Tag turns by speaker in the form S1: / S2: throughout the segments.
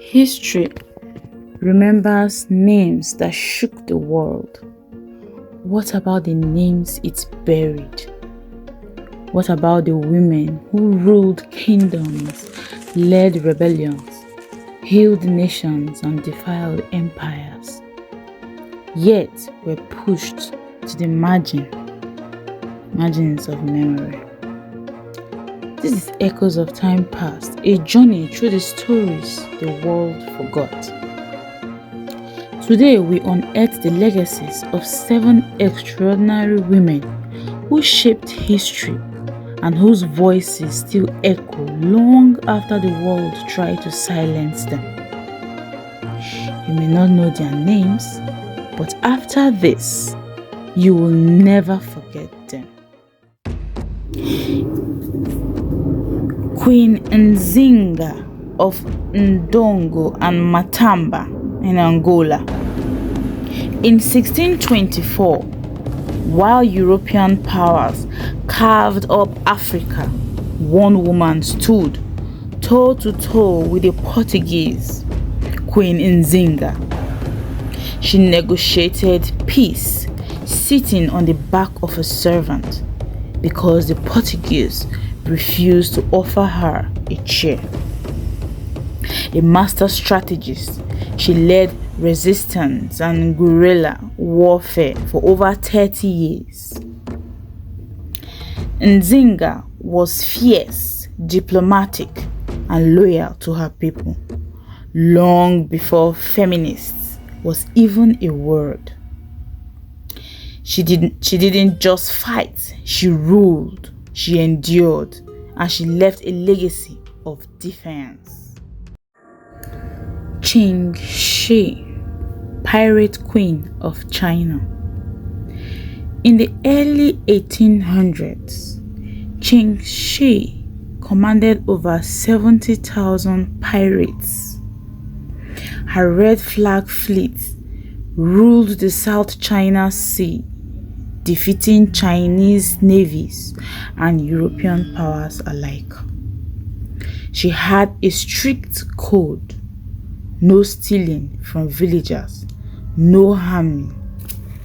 S1: History remembers names that shook the world. What about the names it buried? What about the women who ruled kingdoms, led rebellions, healed nations, and defied empires, yet were pushed to the margins of memory? This is Echoes of Time Past, a journey through the stories the world forgot. Today, we unearth the legacies of 7 extraordinary women who shaped history and whose voices still echo long after the world tried to silence them. You may not know their names, but after this, you will never forget them. Queen Nzinga of Ndongo and Matamba in Angola. In 1624, while European powers carved up Africa, one woman stood toe to toe with the Portuguese, Queen Nzinga. She negotiated peace sitting on the back of a servant because the Portuguese refused to offer her a chair. A master strategist, she led resistance and guerrilla warfare for over 30 years. Nzinga was fierce, diplomatic, and loyal to her people, long before feminists was even a word. She didn't just fight, she ruled, she endured, and she left a legacy of defiance. Qing Shi, Pirate Queen of China. In the early 1800s, Qing Shi commanded over 70,000 pirates. Her Red Flag fleet ruled the South China Sea, defeating Chinese navies and European powers alike. She had a strict code: no stealing from villagers, no harming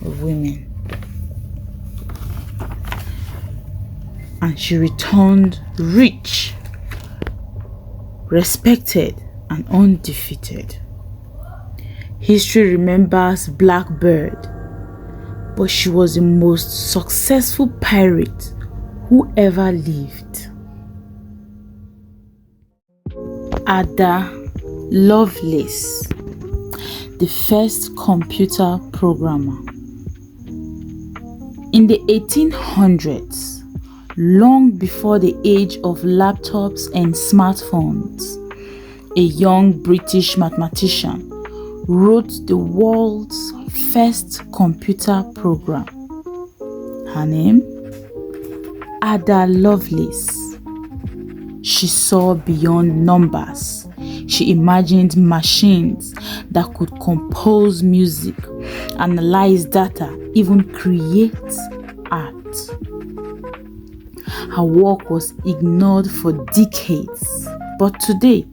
S1: of women. And she returned rich, respected, and undefeated. History remembers Blackbird, but she was the most successful pirate who ever lived. Ada Lovelace, the first computer programmer. In the 1800s, long before the age of laptops and smartphones, a young British mathematician wrote the world's first computer program. Her name? Ada Lovelace. She saw beyond numbers. She imagined machines that could compose music, analyze data, even create art. Her work was ignored for decades, but today,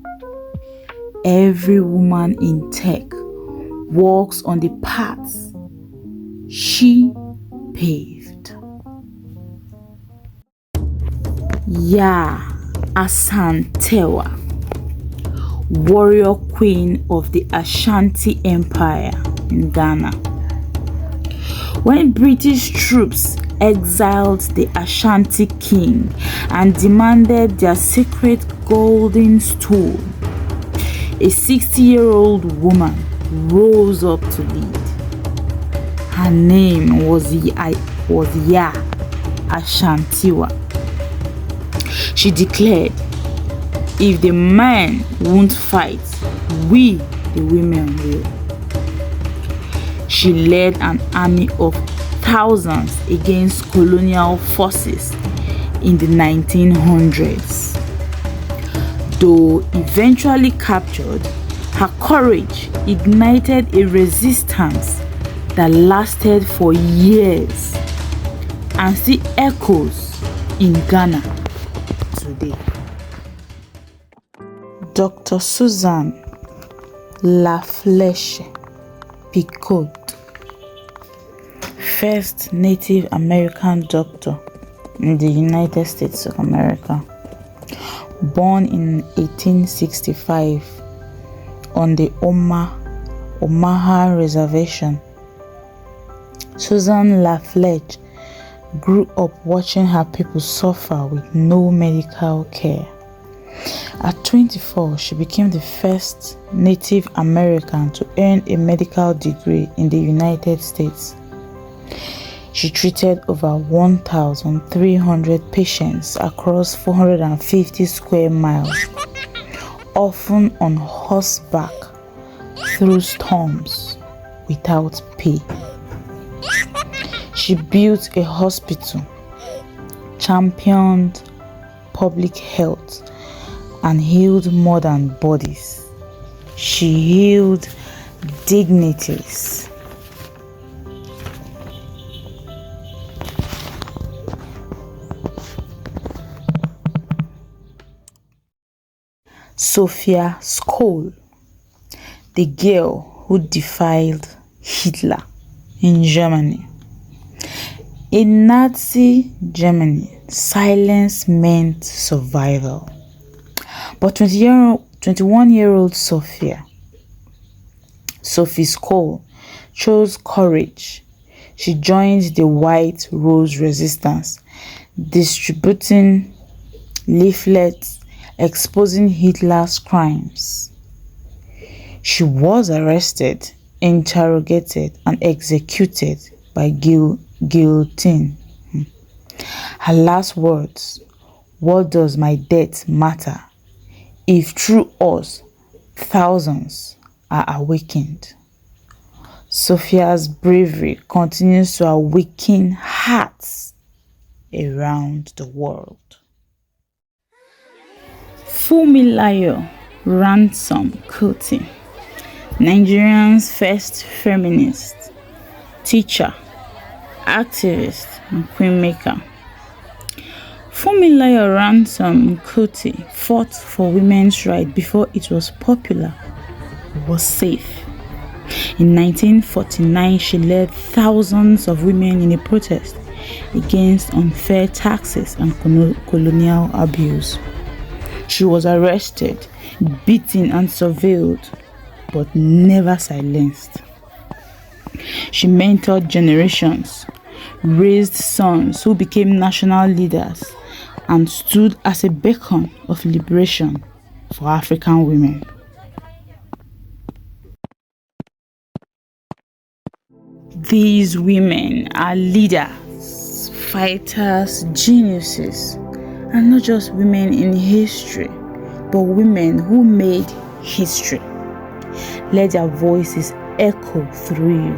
S1: every woman in tech walks on the paths she paved. Ya Asantewa, warrior queen of the Ashanti Empire in Ghana. When British troops exiled the Ashanti king and demanded their sacred golden stool, a 60-year-old woman rose up to lead. Her name was Ya Ashantewa. She declared, if the men won't fight, we, the women, will. She led an army of thousands against colonial forces in the 1900s. Though eventually captured, her courage ignited a resistance that lasted for years and still echoes in Ghana today. Dr. Susan La Flèche Picote, first Native American doctor in the United States of America. Born in 1865 on the Omaha Reservation, Susan La Flèche grew up watching her people suffer with no medical care. At 24, she became the first Native American to earn a medical degree in the United States. She treated over 1,300 patients across 450 square miles, often on horseback through storms without pay. She built a hospital, championed public health, and healed more than bodies. She healed dignities. Sophia Scholl, the girl who defied Hitler in Germany. In Nazi Germany, silence meant survival. But 21-year-old Sophie Scholl chose courage. She joined the White Rose Resistance, distributing leaflets exposing Hitler's crimes. She was arrested, interrogated, and executed by guillotine. Her last words: "What does my death matter if through us thousands are awakened?" Sophia's bravery continues to awaken hearts around the world. Funmilayo Ransom Kuti, Nigeria's first feminist, teacher, activist, and queenmaker. Funmilayo Ransom Kuti fought for women's rights before it was popular or was safe. In 1949, she led thousands of women in a protest against unfair taxes and colonial abuse. She was arrested, beaten, and surveilled, but never silenced. She mentored generations, raised sons who became national leaders, and stood as a beacon of liberation for African women. These women are leaders, fighters, geniuses, and not just women in history, but women who made history. Let their voices echo through you.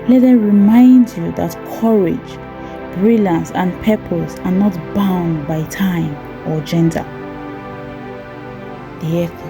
S1: Let them remind you that courage, brilliance, and purpose are not bound by time or gender. They echo